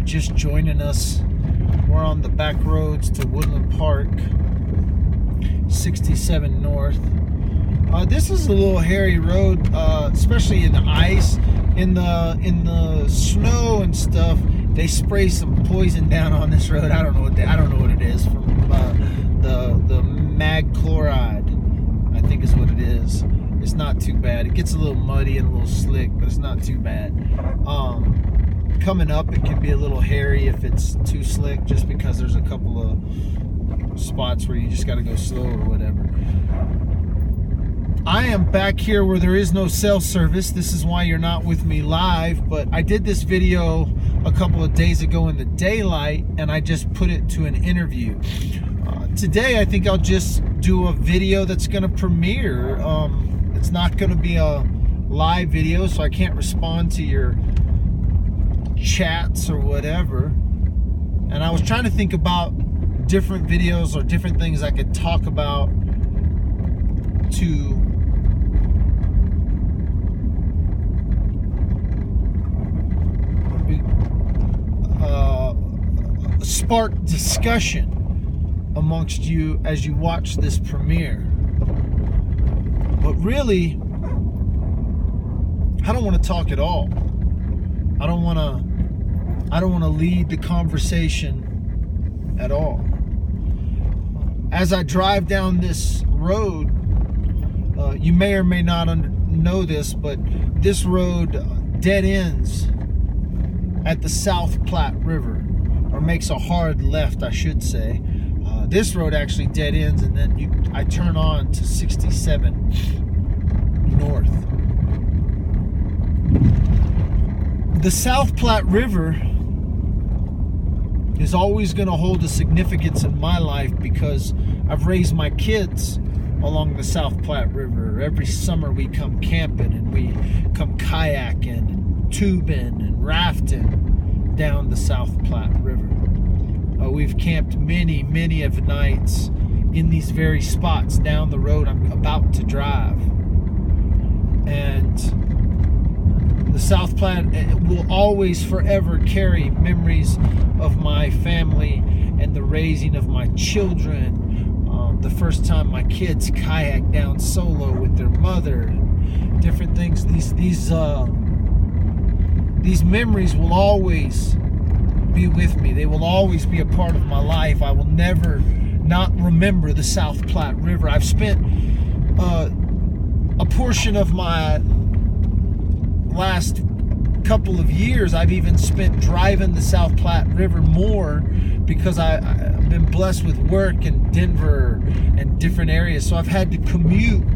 just joining us, we're on the back roads to Woodland Park, 67 North. This is a little hairy road, especially in the ice, in the snow and stuff. They spray some poison down on this road. I don't know what it is, from the mag chloride, I think is what it is. It's not too bad. It gets a little muddy and a little slick, but it's not too bad. Coming up, it can be a little hairy if it's too slick, just because there's a couple of spots where you just got to go slow or whatever. I am back here where there is no cell service. This is why you're not with me live, but I did this video a couple of days ago in the daylight, and I just put it to an interview. Today, I think I'll just do a video that's going to premiere. It's not going to be a live video, so I can't respond to your chats or whatever. And I was trying to think about different videos or different things I could talk about to spark discussion amongst you as you watch this premiere. But really, I don't want to talk at all. I don't want to lead the conversation at all. As I drive down this road, you may or may not know this, but this road dead ends at the South Platte River, or makes a hard left, I should say. This road actually dead ends, and then I turn on to 67 North. The South Platte River is always going to hold a significance in my life because I've raised my kids along the South Platte River. Every summer we come camping and we come kayaking and tubing and rafting down the South Platte River. We've camped many of nights in these very spots down the road I'm about to drive. And the South Platte will always forever carry memories of my family and the raising of my children. The first time my kids kayaked down solo with their mother, and different things. These memories will always be with me. They will always be a part of my life. I will never not remember the South Platte River. I've spent a portion of my last couple of years, I've even spent driving the South Platte River more because I've been blessed with work in Denver and different areas. So I've had to commute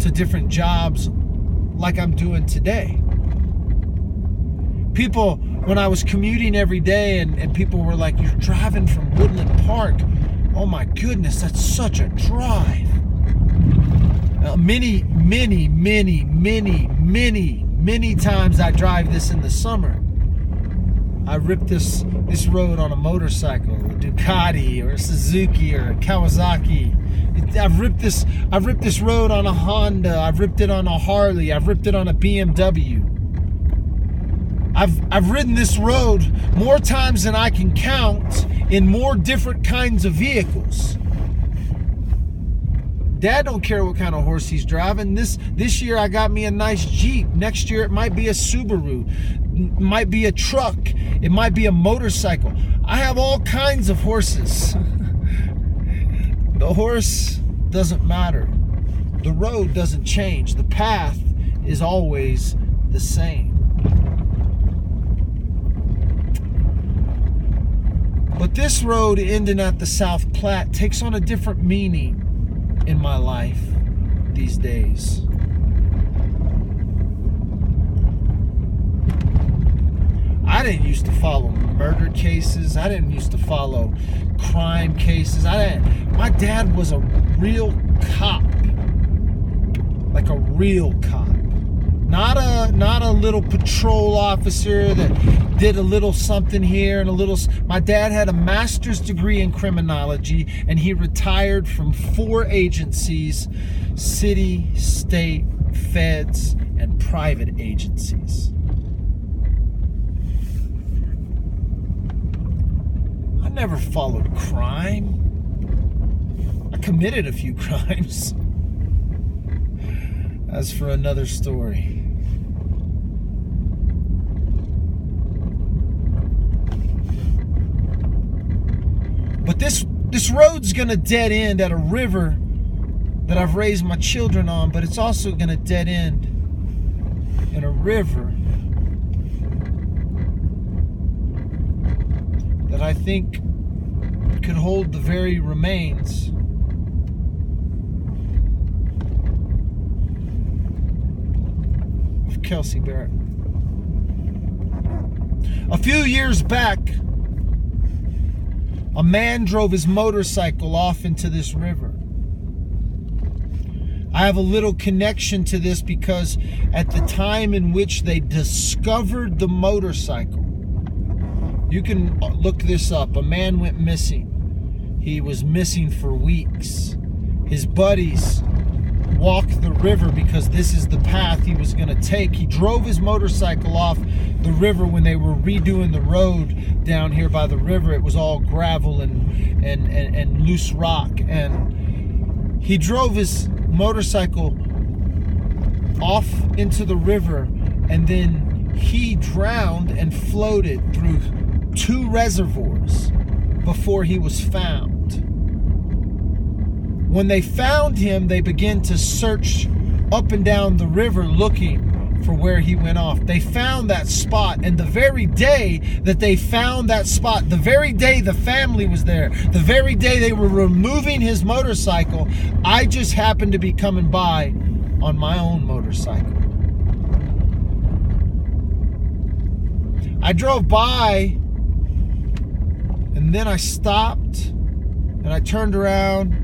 to different jobs like I'm doing today. People, when I was commuting every day and people were like, "You're driving from Woodland Park. Oh my goodness, that's such a drive." Many times I drive this in the summer. I rip this road on a motorcycle, a Ducati or a Suzuki or a Kawasaki. I've ripped this road on a Honda. I've ripped it on a Harley. I've ripped it on a BMW. I've ridden this road more times than I can count in more different kinds of vehicles. Dad don't care what kind of horse he's driving. This year I got me a nice Jeep. Next year it might be a Subaru. It might be a truck. It might be a motorcycle. I have all kinds of horses. The horse doesn't matter. The road doesn't change. The path is always the same. But this road ending at the South Platte takes on a different meaning in my life these days. I didn't used to follow murder cases. I didn't used to follow crime cases. My dad was a real cop. Like a real cop. Not a little patrol officer that did a little something here and a little. My dad had a master's degree in criminology, and he retired from 4 agencies: city, state, feds, and private agencies. never followed crime. I committed a few crimes. As for another story. But this road's gonna dead end at a river that I've raised my children on, but it's also gonna dead end in a river that I think could hold the very remains of Kelsey Berreth. A few years back, a man drove his motorcycle off into this river. I have a little connection to this because at the time in which they discovered the motorcycle, you can look this up, a man went missing. He was missing for weeks. His buddies walked the river because this is the path he was going to take. He drove his motorcycle off the river when they were redoing the road down here by the river. It was all gravel and loose rock, and he drove his motorcycle off into the river, and then he drowned and floated through 2 reservoirs before he was found. When they found him, they began to search up and down the river looking for where he went off. They found that spot, and the very day that they found that spot, the very day the family was there, the very day they were removing his motorcycle, I just happened to be coming by on my own motorcycle. I drove by, and then I stopped, and I turned around,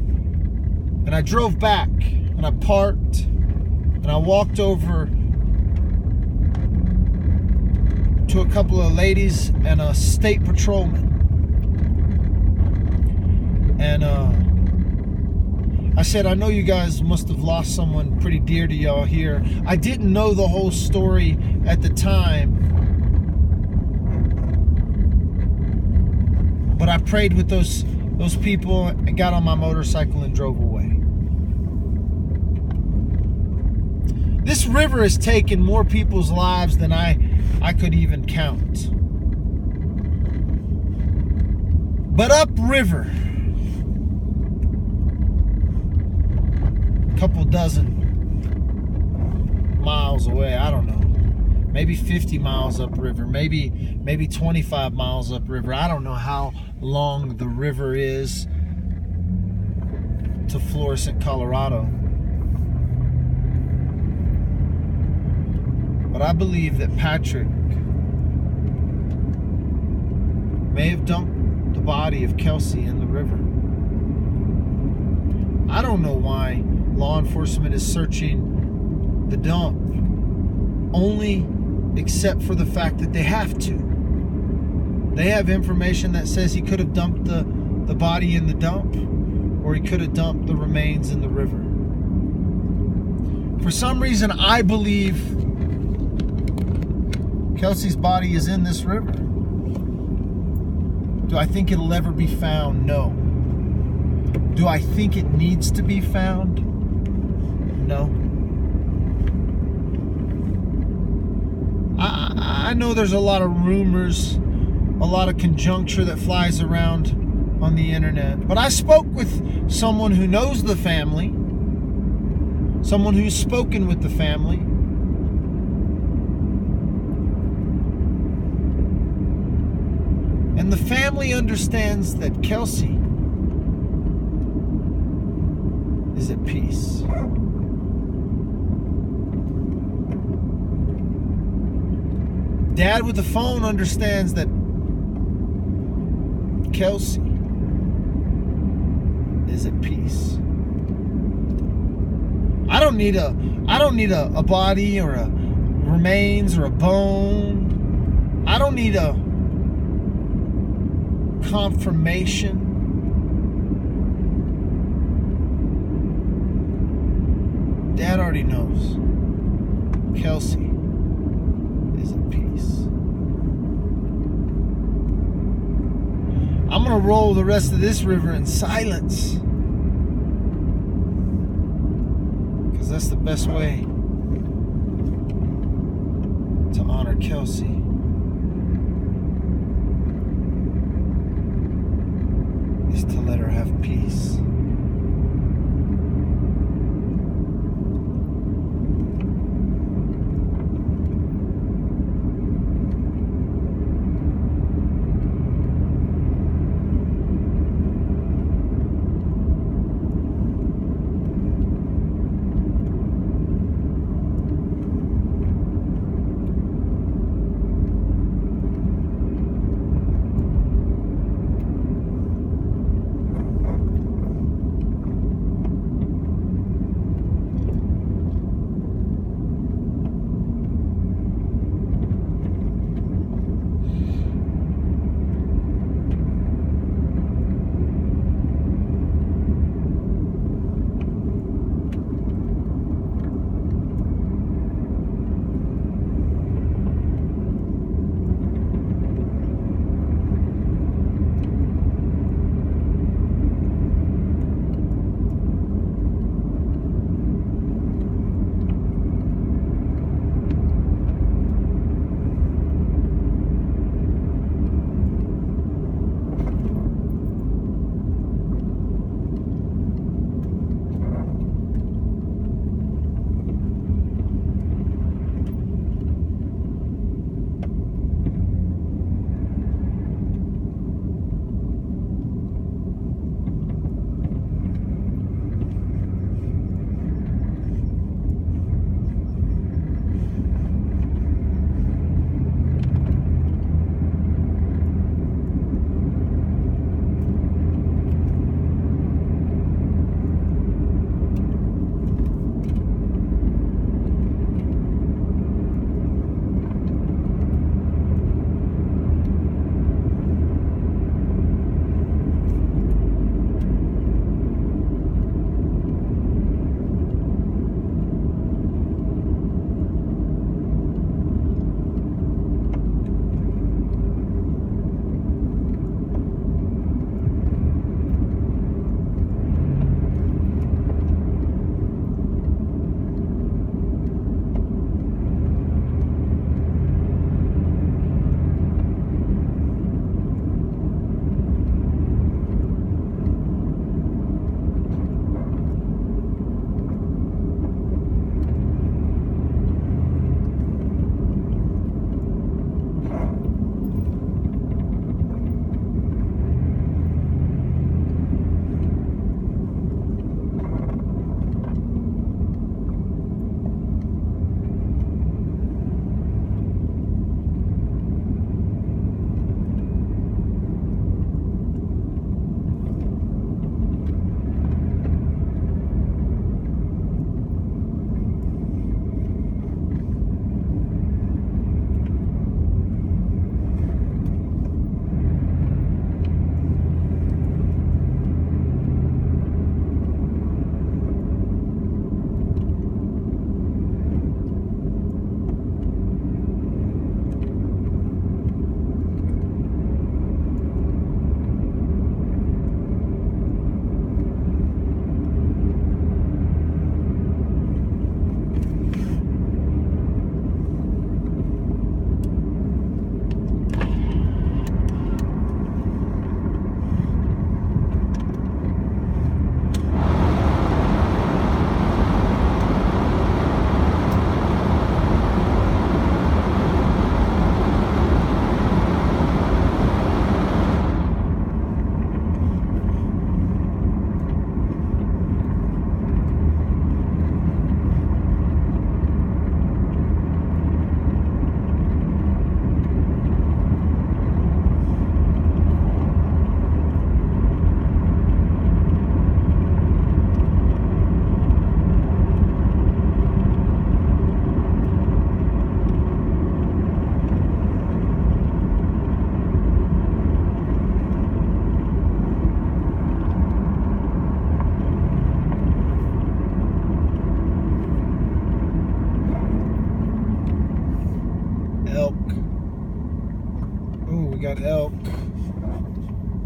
and I drove back, and I parked, and I walked over to a couple of ladies and a state patrolman. And I said, I know you guys must have lost someone pretty dear to y'all here. I didn't know the whole story at the time, but I prayed with those people and got on my motorcycle and drove away. This river has taken more people's lives than I could even count. But upriver, a couple dozen miles away, I don't know, maybe 50 miles upriver, maybe 25 miles upriver. I don't know how long the river is to Florissant, Colorado. But I believe that Patrick may have dumped the body of Kelsey in the river. I don't know why law enforcement is searching the dump, only except for the fact that they have to. They have information that says he could have dumped the body in the dump, or he could have dumped the remains in the river. For some reason, I believe Kelsey's body is in this river. Do I think it'll ever be found? No. Do I think it needs to be found? No. I know there's a lot of rumors, a lot of conjecture that flies around on the internet. But I spoke with someone who knows the family, someone who's spoken with the family. And the family understands that Kelsey is at peace. Dad with the phone understands that Kelsey is at peace. I don't need a body or a remains or a bone. I don't need a confirmation. Dad already knows. Kelsey is at peace. I'm going to roll the rest of this river in silence, because that's the best way to honor Kelsey. Is to let her have peace.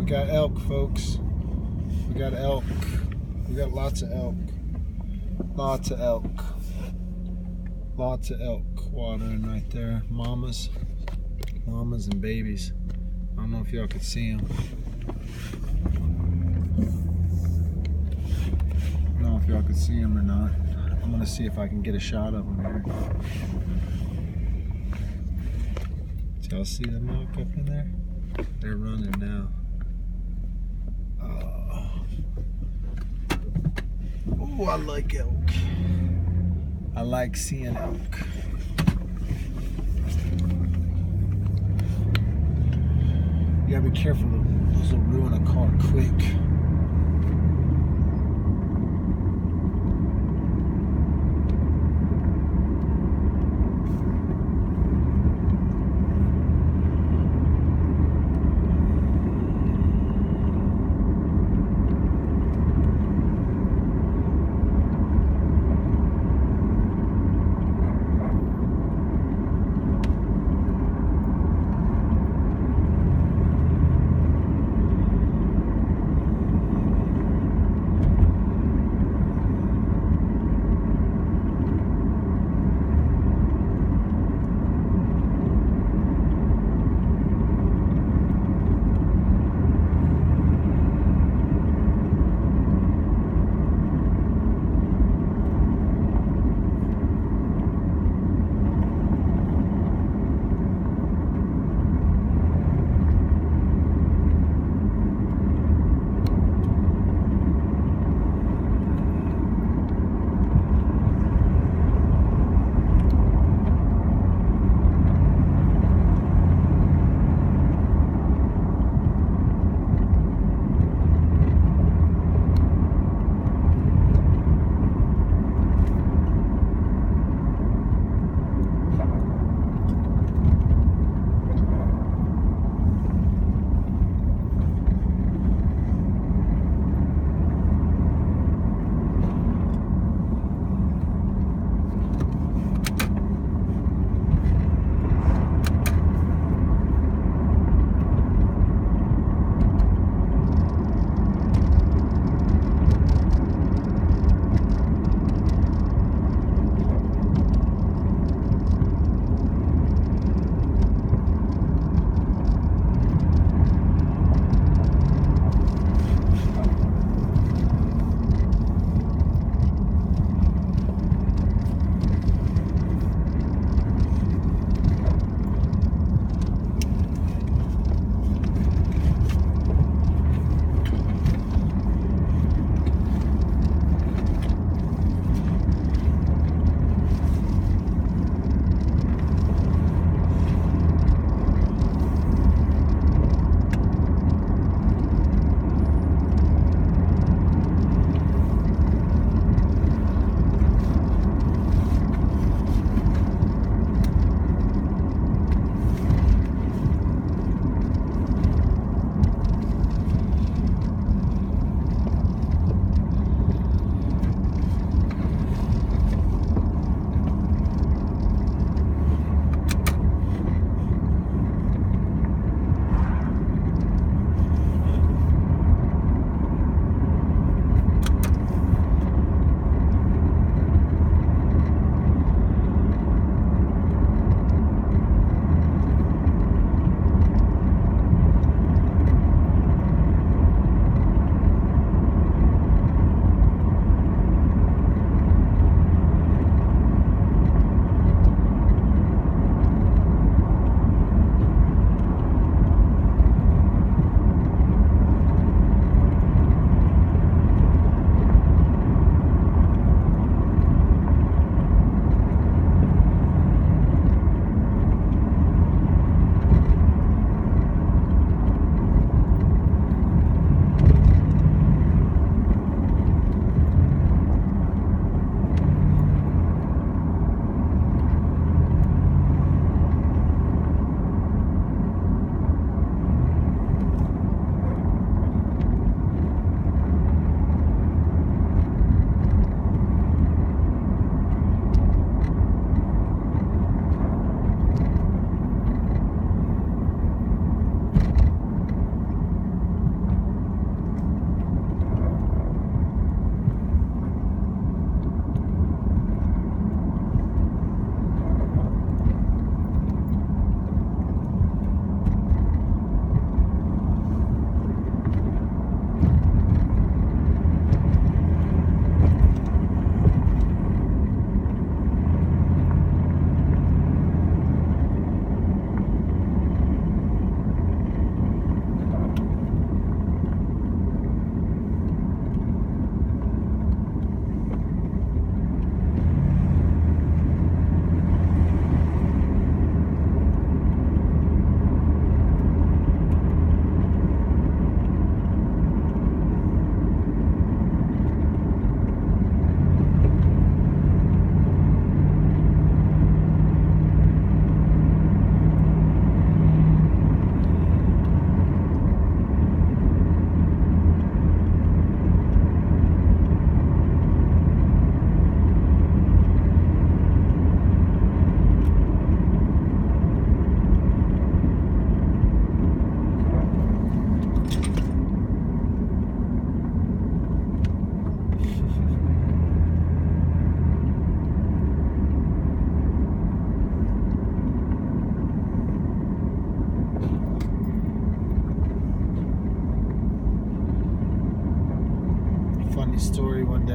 Got elk, folks. We got elk. We got lots of elk. Lots of elk. Lots of elk watering right there. Mamas and babies. I don't know if y'all could see them. I don't know if y'all could see them or not. I'm gonna see if I can get a shot of them here. Do y'all see them elk up in there? They're running now. Oh, I like elk. I like seeing elk. You gotta be careful, those will ruin a car quick.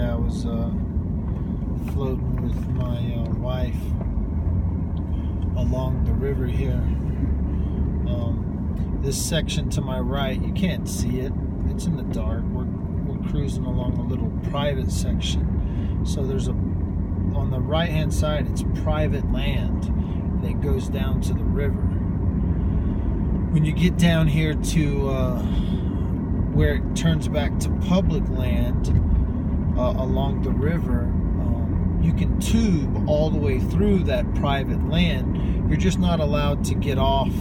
I was floating with my wife along the river here. This section to my right, you can't see it. It's in the dark. We're cruising along a little private section. So there's on the right-hand side, it's private land that goes down to the river. When you get down here to where it turns back to public land along the river, you can tube all the way through that private land. You're just not allowed to get off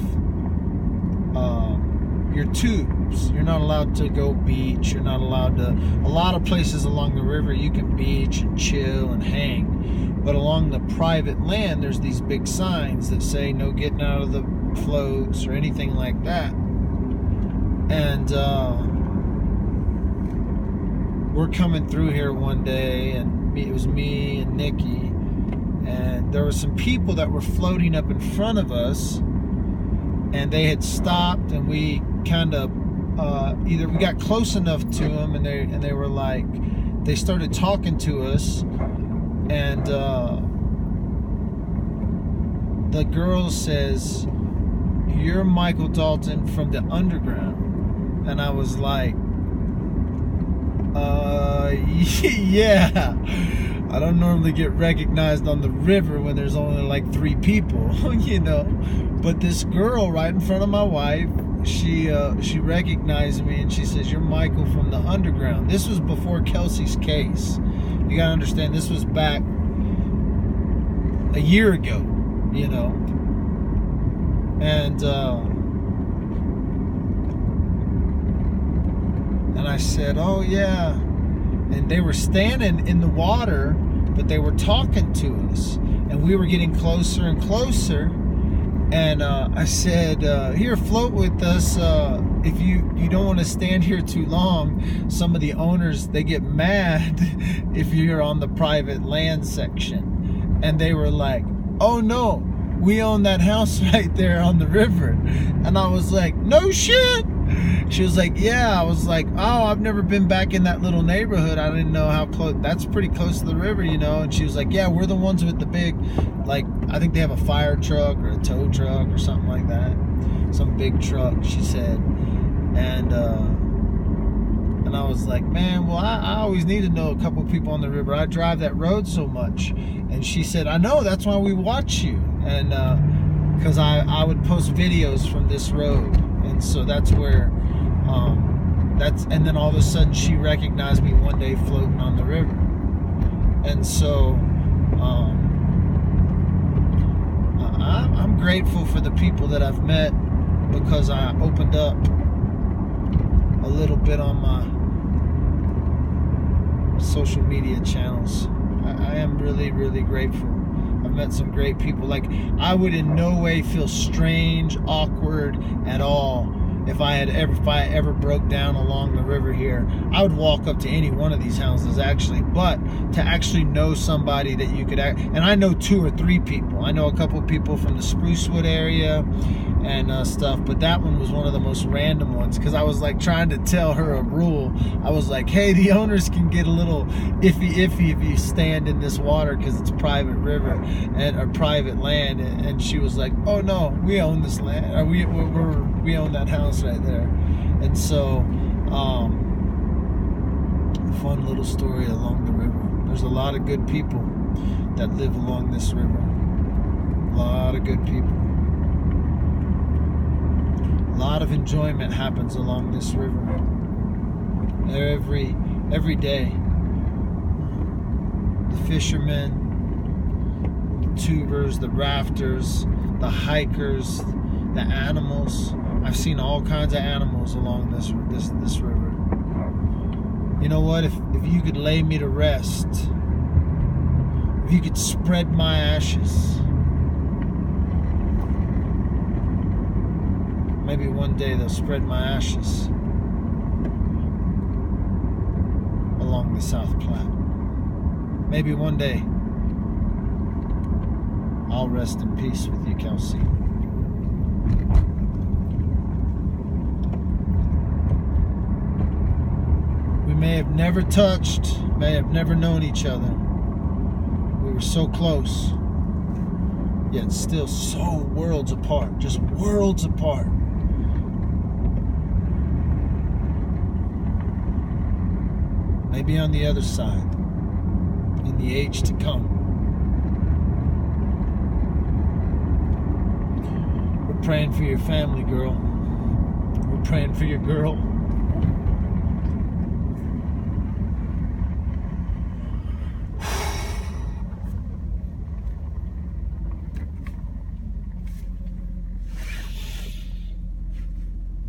your tubes. You're not allowed to go beach. You're not allowed to. A lot of places along the river you can beach and chill and hang, but along the private land there's these big signs that say no getting out of the floats or anything like that. And we're coming through here one day, and it was me and Nikki, and there were some people that were floating up in front of us, and they had stopped, and we kind of either we got close enough to them, and they were like, they started talking to us, and the girl says, "You're Michael Dalton from the underground," and I was like, yeah. I don't normally get recognized on the river when there's only like 3 people, you know. But this girl right in front of my wife, she recognized me, and she says, "You're Michael from the underground." This was before Kelsey's case. You gotta understand, this was back a year ago, you know. And I said, "Oh yeah." And they were standing in the water, but they were talking to us, and we were getting closer and closer. And I said, "Here, float with us. If you don't want to stand here too long, some of the owners, they get mad if you're on the private land section." And they were like, "Oh no, we own that house right there on the river." And I was like, "No shit." She was like, "Yeah." I was like, "Oh, I've never been back in that little neighborhood. I didn't know how close. That's pretty close to the river, you know." And she was like, "Yeah, we're the ones with the big, like, I think they have a fire truck or a tow truck or something like that. Some big truck," she said. And I was like, "Man, well, I always need to know a couple people on the river. I drive that road so much." And she said, "I know, that's why we watch you." And because I would post videos from this road. And so that's where, and then all of a sudden she recognized me one day floating on the river. And so I'm grateful for the people that I've met, because I opened up a little bit on my social media channels. I am really, really grateful. I've met some great people. Like, I would in no way feel strange, awkward at all if I ever broke down along the river here. I would walk up to any one of these houses, actually. But to actually know somebody that you could and I know 2 or 3 people. I know a couple of people from the Sprucewood area and stuff, but that one was one of the most random ones, because I was like trying to tell her a rule. I was like, "Hey, the owners can get a little iffy if you stand in this water, because it's private river or private land." And she was like, "Oh no, we own this land, or we own that house right there." And so fun little story along the river. There's a lot of good people that live along this river. A lot of good people. A lot of enjoyment happens along this river every day. The fishermen, the tubers, the rafters, the hikers, the animals. I've seen all kinds of animals along this river. You know what? If you could lay me to rest, if you could spread my ashes, maybe one day they'll spread my ashes along the South Platte. Maybe one day I'll rest in peace with you, Kelsey. We may have have never touched, may have never known each other. We were so close, yet still so worlds apart, just worlds apart. Maybe on the other side, in the age to come. We're praying for your family, girl. We're praying for your girl.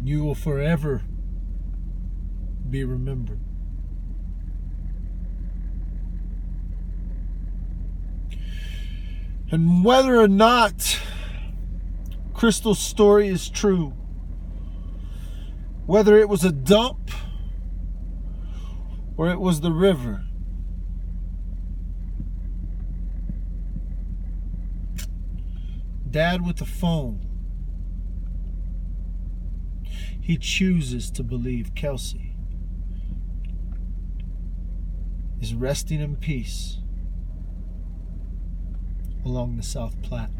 You will forever be remembered. And whether or not Crystal's story is true, whether it was a dump or it was the river, Dad with the phone, he chooses to believe Kelsey is resting in peace along the South Platte.